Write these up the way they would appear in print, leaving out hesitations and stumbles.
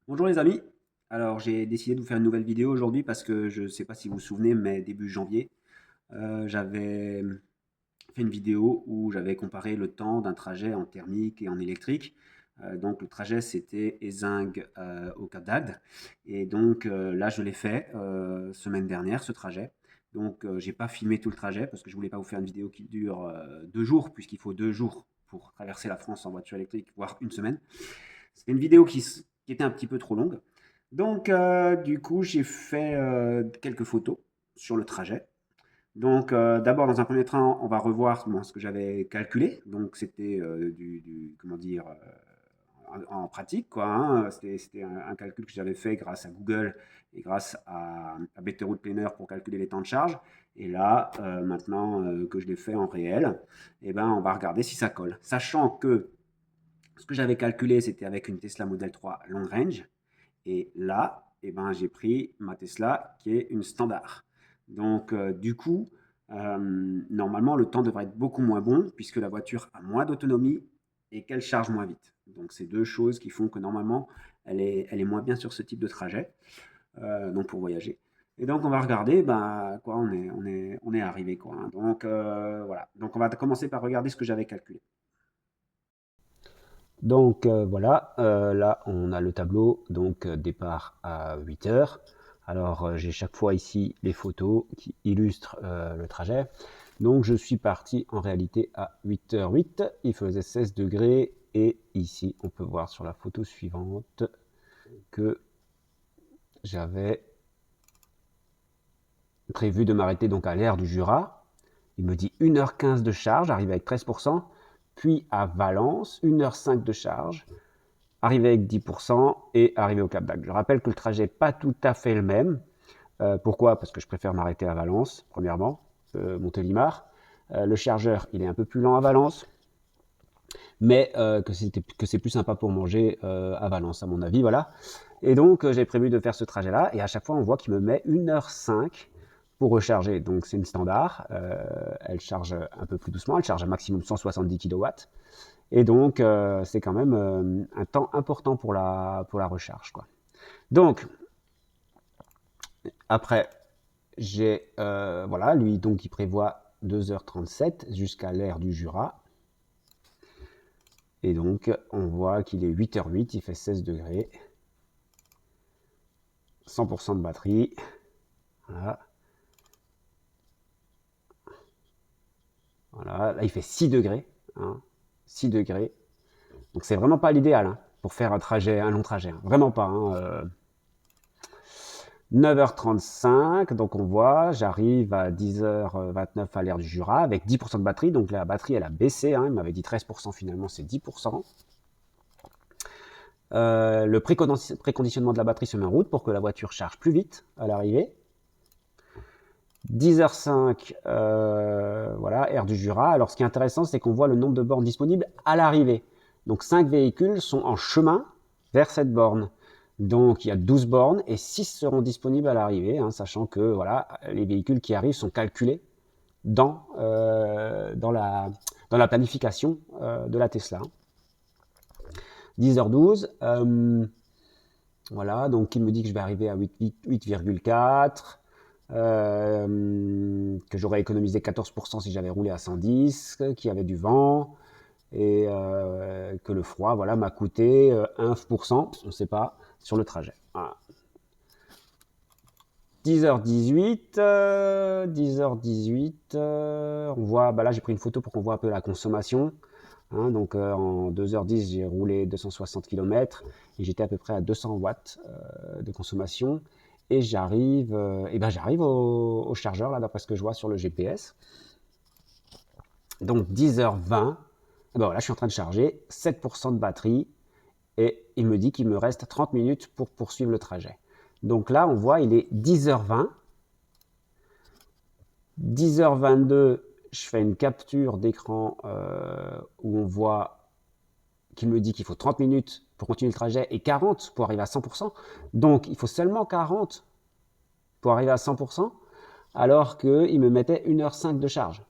Bonjour les amis. Alors j'ai décidé de vous faire une nouvelle vidéo aujourd'hui parce que je ne sais pas si vous vous souvenez, mais début janvier, j'avais fait une vidéo où j'avais comparé le temps d'un trajet en thermique et en électrique. Donc le trajet c'était Ézingue au Cap d'Agde. Et donc là je l'ai fait semaine dernière ce trajet. Donc j'ai pas filmé tout le trajet parce que je voulais pas vous faire une vidéo qui dure 2 jours puisqu'il faut 2 jours pour traverser la France en voiture électrique, voire une semaine. C'était une vidéo qui était un petit peu trop longue. Donc, du coup, j'ai fait quelques photos sur le trajet. Donc, d'abord, dans un premier temps, on va revoir bon, ce que j'avais calculé. Donc, c'était comment dire, en pratique, quoi, hein. C'était un calcul que j'avais fait grâce à Google et grâce à Better Route Planner pour calculer les temps de charge. Et là, maintenant que je l'ai fait en réel, eh ben, on va regarder si ça colle. Sachant que ce que j'avais calculé, c'était avec une Tesla Model 3 Long Range. Et là, eh ben, j'ai pris ma Tesla qui est une standard. Donc, du coup, normalement, le temps devrait être beaucoup moins bon puisque la voiture a moins d'autonomie et qu'elle charge moins vite. Donc, c'est deux choses qui font que normalement, elle est moins bien sur ce type de trajet, donc pour voyager. Et donc, on va regarder, ben, quoi, on est arrivé, quoi, hein. Donc, voilà. Donc, on va commencer par regarder ce que j'avais calculé. Donc voilà, là on a le tableau, donc départ à 8 heures. Alors j'ai chaque fois ici les photos qui illustrent le trajet. Donc je suis parti en réalité à 8h08, il faisait 16 degrés et ici on peut voir sur la photo suivante que j'avais prévu de m'arrêter donc à l'aire du Jura. Il me dit 1h15 de charge, arrivé avec 13%, puis à Valence, 1h05 de charge, arrivé avec 10% et arrivé au Cap d'Agde. Je rappelle que le trajet n'est pas tout à fait le même. Pourquoi? Parce que je préfère m'arrêter à Valence, premièrement, Montélimar. Le chargeur, il est un peu plus lent à Valence, mais que c'est plus sympa pour manger à Valence, à mon avis, voilà. Et donc, j'ai prévu de faire ce trajet-là, et à chaque fois, on voit qu'il me met 1h05 pour recharger. Donc, c'est une standard. Elle charge un peu plus doucement, elle charge un maximum 170 kW. Et donc, c'est quand même un temps important pour la recharge, quoi. Donc, après, j'ai, voilà, lui, donc, il prévoit 2h37 jusqu'à l'aire du Jura. Et donc, on voit qu'il est 8h08, il fait 16 degrés. 100% de batterie. Voilà. Voilà. Là, il fait 6 degrés. Hein, 6 degrés. Donc, c'est vraiment pas l'idéal hein, pour faire un long trajet. Hein. Vraiment pas. Hein, 9h35, donc on voit, j'arrive à 10h29 à l'aire du Jura avec 10% de batterie, donc la batterie elle a baissé, hein, il m'avait dit 13%, finalement c'est 10%. Le préconditionnement de la batterie se met en route pour que la voiture charge plus vite à l'arrivée. 10h05, voilà, aire du Jura. Alors ce qui est intéressant, c'est qu'on voit le nombre de bornes disponibles à l'arrivée. Donc 5 véhicules sont en chemin vers cette borne. Donc il y a 12 bornes et 6 seront disponibles à l'arrivée, hein, sachant que voilà, les véhicules qui arrivent sont calculés dans la planification de la Tesla. 10h12, voilà, donc il me dit que je vais arriver à 8,4, que j'aurais économisé 14% si j'avais roulé à 110, qu'il y avait du vent, et que le froid voilà, m'a coûté 1%, on ne sait pas, sur le trajet. Voilà. 10h18, 10h18, on voit, bah là j'ai pris une photo pour qu'on voit un peu la consommation. Hein, donc en 2h10, j'ai roulé 260 km et j'étais à peu près à 200 watts de consommation. Et j'arrive au chargeur, là, d'après ce que je vois sur le GPS. Donc 10h20, ben voilà, je suis en train de charger, 7% de batterie, et il me dit qu'il me reste 30 minutes pour poursuivre le trajet. Donc là, on voit, il est 10h20. 10h22, je fais une capture d'écran où on voit qu'il me dit qu'il faut 30 minutes pour continuer le trajet et 40 pour arriver à 100%. Donc, il faut seulement 40 pour arriver à 100%, alors qu'il me mettait 1h05 de charge.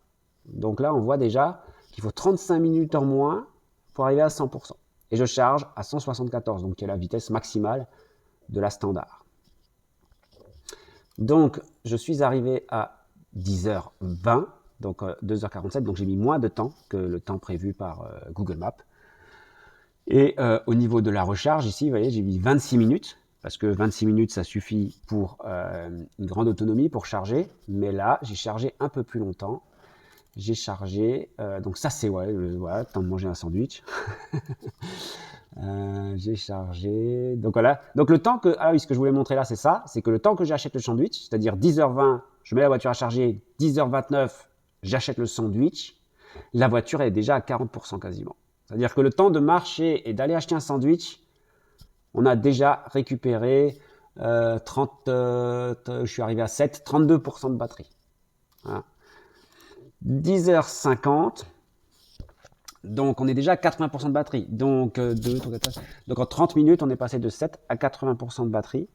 Donc là, on voit déjà qu'il faut 35 minutes en moins pour arriver à 100%. Et je charge à 174, donc qui est la vitesse maximale de la standard. Donc, je suis arrivé à 10h20, donc 2h47, donc j'ai mis moins de temps que le temps prévu par Google Maps. Et au niveau de la recharge, ici, vous voyez, j'ai mis 26 minutes, parce que 26 minutes, ça suffit pour une grande autonomie pour charger. Mais là, j'ai chargé un peu plus longtemps. J'ai chargé, donc ça c'est voilà, temps de manger un sandwich. J'ai chargé, donc voilà. Donc le temps que, ah oui, ce que je voulais montrer là, c'est ça, c'est que le temps que j'achète le sandwich, c'est-à-dire 10h20, je mets la voiture à charger, 10h29, j'achète le sandwich, la voiture est déjà à 40% quasiment. C'est-à-dire que le temps de marcher et d'aller acheter un sandwich, on a déjà récupéré 30, je suis arrivé à 7, 32% de batterie. Voilà. 10h50, donc on est déjà à 80% de batterie. Donc, donc en 30 minutes, on est passé de 7 à 80% de batterie.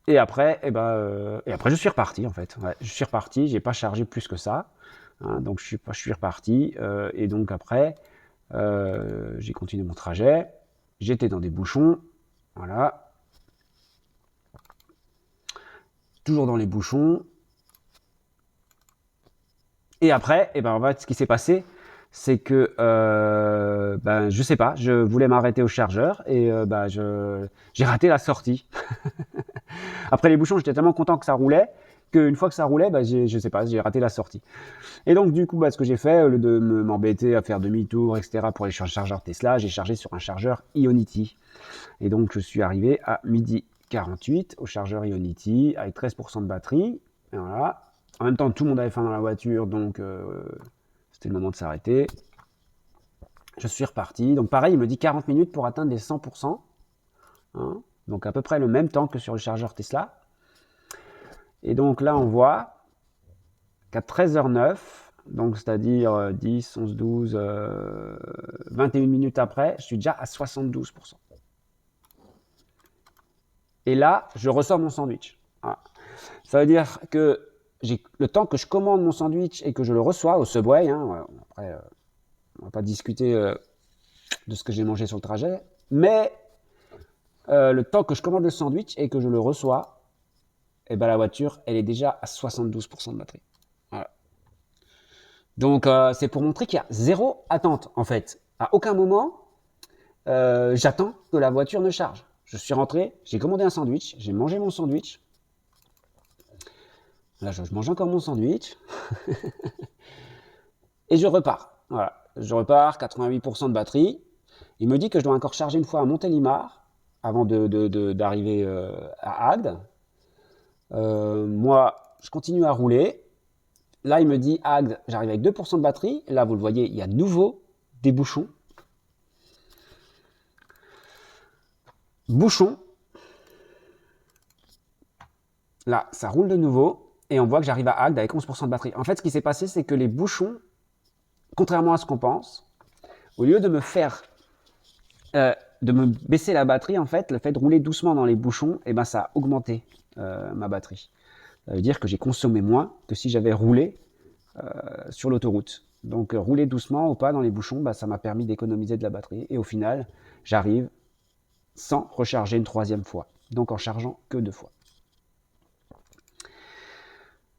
Et après, je suis reparti en fait. Ouais, je suis reparti, j'ai pas chargé plus que ça. Hein, donc je suis reparti. Et donc après, j'ai continué mon trajet. J'étais dans des bouchons. Voilà. Toujours dans les bouchons. Et après, en fait, ce qui s'est passé, c'est que, je sais pas, je voulais m'arrêter au chargeur et j'ai raté la sortie. Après les bouchons, j'étais tellement content que ça roulait qu'une fois que ça roulait, je sais pas, j'ai raté la sortie. Et donc du coup, ce que j'ai fait, au lieu de m'embêter à faire demi-tour, etc., pour aller sur un chargeur Tesla, j'ai chargé sur un chargeur Ionity. Et donc je suis arrivé à 12h48 au chargeur Ionity avec 13% de batterie. Et voilà. En même temps, tout le monde avait faim dans la voiture, donc c'était le moment de s'arrêter. Je suis reparti. Donc pareil, il me dit 40 minutes pour atteindre les 100%. Hein, donc à peu près le même temps que sur le chargeur Tesla. Et donc là, on voit qu'à 13h09, donc c'est-à-dire 10, 11, 12, 21 minutes après, je suis déjà à 72%. Et là, je ressors mon sandwich. Voilà. Ça veut dire que le temps que je commande mon sandwich et que je le reçois au Subway, hein, après, on va pas discuter de ce que j'ai mangé sur le trajet, mais le temps que je commande le sandwich et que je le reçois, la voiture, elle est déjà à 72% de batterie. Voilà. Donc, c'est pour montrer qu'il y a zéro attente, en fait. À aucun moment, j'attends que la voiture ne charge. Je suis rentré, j'ai commandé un sandwich, j'ai mangé mon sandwich. Là, je mange encore mon sandwich. Et je repars. Voilà. Je repars, 88% de batterie. Il me dit que je dois encore charger une fois à Montélimar avant d'arriver à Agde. Moi, je continue à rouler. Là, il me dit Agde, j'arrive avec 2% de batterie. Là, vous le voyez, il y a de nouveau des bouchons. Bouchons. Là, ça roule de nouveau. Et on voit que j'arrive à Agde avec 11% de batterie. En fait, ce qui s'est passé, c'est que les bouchons, contrairement à ce qu'on pense, au lieu de me faire, de me baisser la batterie, en fait, le fait de rouler doucement dans les bouchons, ça a augmenté ma batterie. Ça veut dire que j'ai consommé moins que si j'avais roulé sur l'autoroute. Donc rouler doucement ou pas dans les bouchons, ça m'a permis d'économiser de la batterie. Et au final, j'arrive sans recharger une troisième fois. Donc en chargeant que 2 fois.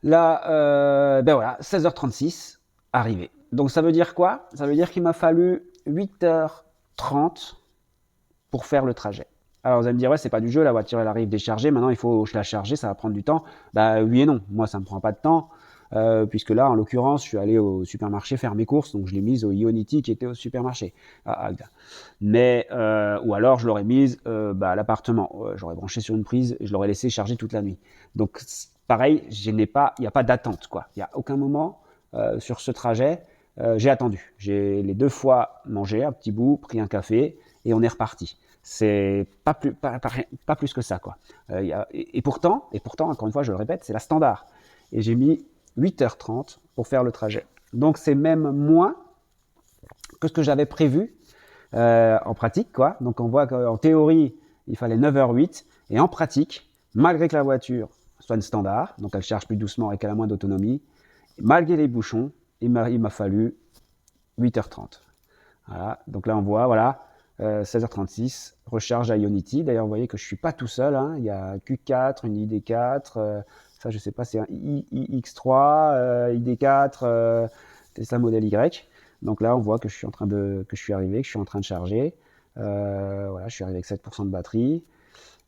Là, voilà, 16h36, arrivé. Donc ça veut dire quoi? Ça veut dire qu'il m'a fallu 8h30 pour faire le trajet. Alors vous allez me dire, ouais, c'est pas du jeu, la voiture elle arrive déchargée, maintenant il faut la charger, ça va prendre du temps. Oui et non, moi ça me prend pas de temps, puisque là en l'occurrence je suis allé au supermarché faire mes courses, donc je l'ai mise au Ionity qui était au supermarché à Agde. Mais, ou alors je l'aurais mise à l'appartement, j'aurais branché sur une prise et je l'aurais laissé charger toute la nuit. Donc pareil, il n'y a pas d'attente, quoi. Il n'y a aucun moment sur ce trajet, j'ai attendu. J'ai les 2 fois mangé un petit bout, pris un café et on est reparti. C'est pas plus que ça, quoi. Et pourtant, encore une fois, je le répète, c'est la standard. Et j'ai mis 8h30 pour faire le trajet. Donc c'est même moins que ce que j'avais prévu en pratique, quoi. Donc on voit qu'en théorie, il fallait 9h08. Et en pratique, malgré que la voiture soit une standard, donc elle charge plus doucement et qu'elle a moins d'autonomie, malgré les bouchons, il m'a fallu 8h30. Voilà. Donc là on voit, voilà, 16h36, recharge à Ionity. D'ailleurs, vous voyez que je ne suis pas tout seul, hein. Il y a Q4, une ID4, ça je ne sais pas, c'est un iX3, ID4, Tesla Model Y. Donc là, on voit que je suis arrivé, que je suis en train de charger. Voilà, je suis arrivé avec 7% de batterie.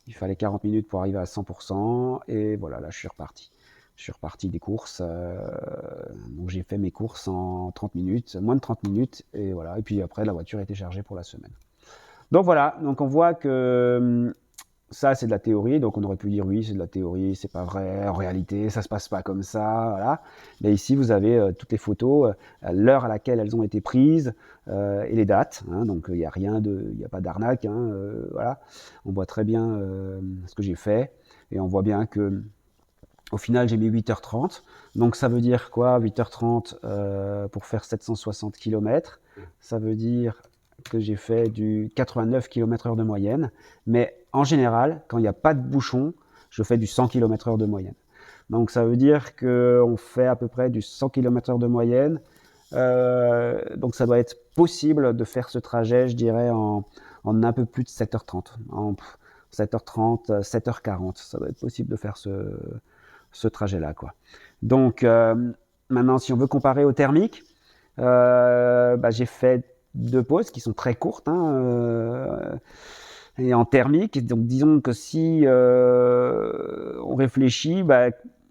Il fallait 40 minutes pour arriver à 100%. Et voilà, là, je suis reparti. Je suis reparti des courses. Donc j'ai fait mes courses en 30 minutes, moins de 30 minutes. Et voilà. Et puis après, la voiture était chargée pour la semaine. Donc voilà, donc on voit que ça, c'est de la théorie, donc on aurait pu dire oui, c'est de la théorie, c'est pas vrai, en réalité, ça se passe pas comme ça, voilà. Mais ici, vous avez toutes les photos, l'heure à laquelle elles ont été prises et les dates, hein, donc il n'y a rien de, il n'y a pas d'arnaque, hein, voilà. On voit très bien ce que j'ai fait et on voit bien que au final, j'ai mis 8h30. Donc ça veut dire quoi, 8h30 pour faire 760 km? Ça veut dire que j'ai fait du 89 km/h de moyenne. Mais en général, quand il n'y a pas de bouchon, je fais du 100 km/h de moyenne. Donc ça veut dire qu'on fait à peu près du 100 km/h de moyenne. Donc ça doit être possible de faire ce trajet, je dirais, en un peu plus de 7h30. En 7h30, 7h40. Ça doit être possible de faire ce trajet-là, quoi. Donc, maintenant, si on veut comparer au thermique, j'ai fait 2 pauses qui sont très courtes, hein, et en thermique. Donc, disons que si on réfléchit,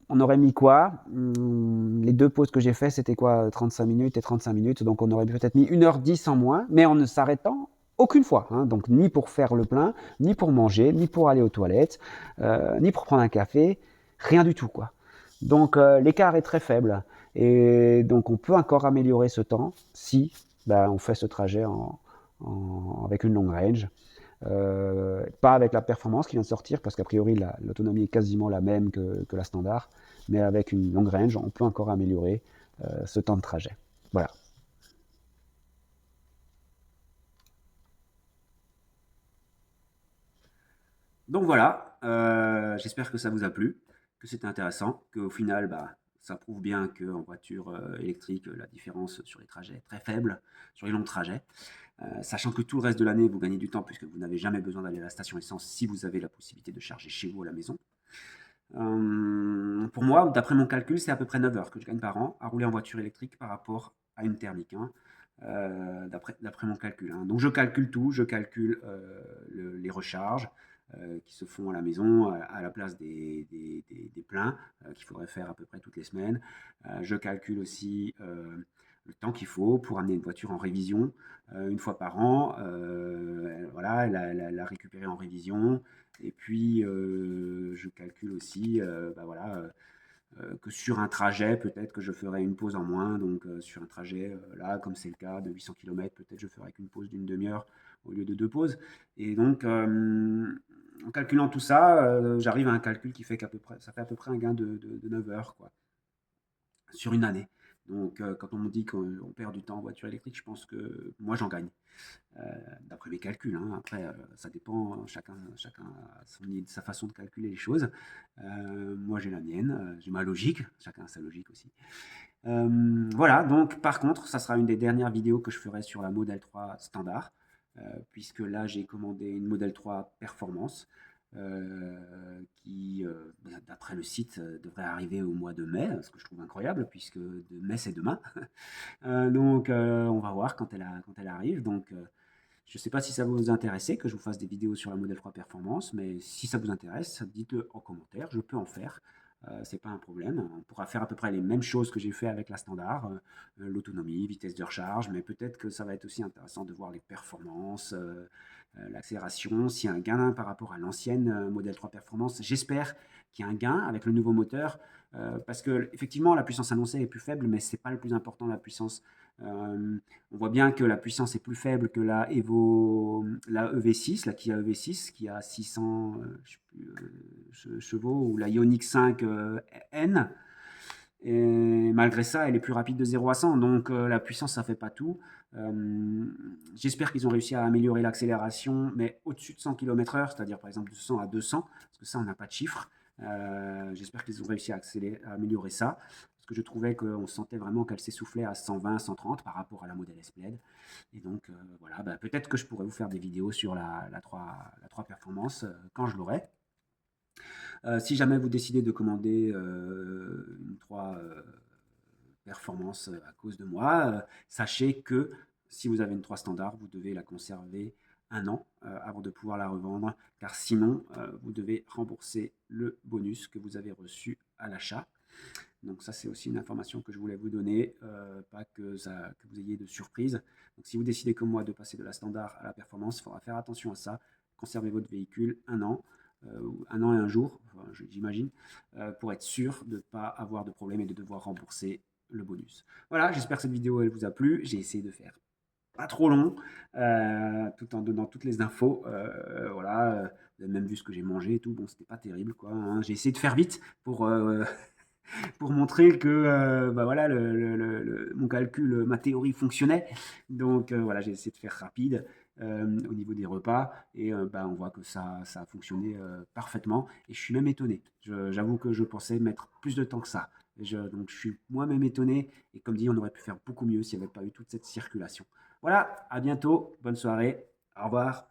on aurait mis quoi? Les 2 pauses que j'ai fait, c'était quoi? 35 minutes et 35 minutes. Donc, on aurait peut-être mis 1h10 en moins, mais en ne s'arrêtant aucune fois. Hein. Donc, ni pour faire le plein, ni pour manger, ni pour aller aux toilettes, ni pour prendre un café. Rien du tout, quoi. Donc l'écart est très faible et donc on peut encore améliorer ce temps si on fait ce trajet avec une long range. Pas avec la performance qui vient de sortir parce qu'a priori l'autonomie est quasiment la même que la standard, mais avec une long range on peut encore améliorer ce temps de trajet. Voilà. Donc voilà, j'espère que ça vous a plu, que c'était intéressant, qu'au final, ça prouve bien qu'en voiture électrique, la différence sur les trajets est très faible, sur les longs trajets. Sachant que tout le reste de l'année, vous gagnez du temps puisque vous n'avez jamais besoin d'aller à la station essence si vous avez la possibilité de charger chez vous à la maison. Pour moi, d'après mon calcul, c'est à peu près 9 heures que je gagne par an à rouler en voiture électrique par rapport à une thermique, hein, d'après mon calcul. Hein. Donc je calcule tout, je calcule les recharges qui se font à la maison à la place des pleins qu'il faudrait faire à peu près toutes les semaines. Je calcule aussi le temps qu'il faut pour amener une voiture en révision une fois par an, voilà, la récupérer en révision. Et puis, je calcule aussi, voilà, que sur un trajet, peut-être que je ferai une pause en moins. Donc, sur un trajet, là, comme c'est le cas de 800 km, peut-être je ferai qu'une pause d'une demi-heure au lieu de 2 pauses. Et donc, en calculant tout ça, j'arrive à un calcul qui fait ça fait à peu près un gain de 9 heures, quoi, sur une année. Donc, quand on me dit qu'on perd du temps en voiture électrique, je pense que moi, j'en gagne. D'après mes calculs, hein. Après, ça dépend, chacun a sa façon de calculer les choses. Moi, j'ai la mienne, j'ai ma logique, chacun a sa logique aussi. Voilà, donc par contre, ça sera une des dernières vidéos que je ferai sur la Model 3 standard, puisque là, j'ai commandé une Model 3 Performance, qui, d'après le site, devrait arriver au mois de mai, ce que je trouve incroyable, puisque de mai, c'est demain. Donc, on va voir quand elle arrive. Donc, je ne sais pas si ça va vous intéresser que je vous fasse des vidéos sur la Model 3 Performance, mais si ça vous intéresse, dites-le en commentaire, je peux en faire. C'est pas un problème. On pourra faire à peu près les mêmes choses que j'ai fait avec la standard, l'autonomie, vitesse de recharge, mais peut-être que ça va être aussi intéressant de voir les performances, l'accélération, s'il y a un gain par rapport à l'ancienne Model 3 Performance. J'espère qu'il y a un gain avec le nouveau moteur, parce que effectivement la puissance annoncée est plus faible, mais c'est pas le plus important, la puissance. On voit bien que la puissance est plus faible que la EV6, la Kia EV6 qui a 600 chevaux, ou la Ioniq 5 N. Et malgré ça, elle est plus rapide de 0 à 100. Donc la puissance, ça ne fait pas tout. J'espère qu'ils ont réussi à améliorer l'accélération, mais au-dessus de 100 km/h, c'est-à-dire par exemple de 100 à 200, parce que ça, on n'a pas de chiffre. J'espère qu'ils ont réussi à améliorer ça. parce que je trouvais qu'on sentait vraiment qu'elle s'essoufflait à 120, 130 par rapport à la modèle S-Blade. Et donc voilà, bah, peut-être que je pourrais vous faire des vidéos sur la 3 Performance quand je l'aurai. Si jamais vous décidez de commander une 3 Performance à cause de moi, sachez que si vous avez une 3 standard, vous devez la conserver un an avant de pouvoir la revendre, car sinon, vous devez rembourser le bonus que vous avez reçu à l'achat. Donc ça, c'est aussi une information que je voulais vous donner, pas que vous ayez de surprise. Donc si vous décidez comme moi de passer de la standard à la performance, il faudra faire attention à ça. Conservez votre véhicule un an, un an et un jour, enfin, j'imagine, pour être sûr de ne pas avoir de problème et de devoir rembourser le bonus. Voilà, j'espère que cette vidéo elle vous a plu. J'ai essayé de faire pas trop long, tout en donnant toutes les infos. Voilà, vous avez même vu ce que j'ai mangé et tout. Bon, c'était pas terrible, quoi, hein. J'ai essayé de faire vite pour montrer que bah voilà, mon calcul, ma théorie fonctionnait. Donc voilà, j'ai essayé de faire rapide au niveau des repas et bah, on voit que ça a fonctionné parfaitement. Et je suis même étonné. J'avoue que je pensais mettre plus de temps que ça. Donc je suis moi-même étonné. Et comme dit, on aurait pu faire beaucoup mieux s'il n'y avait pas eu toute cette circulation. Voilà, à bientôt, bonne soirée, au revoir.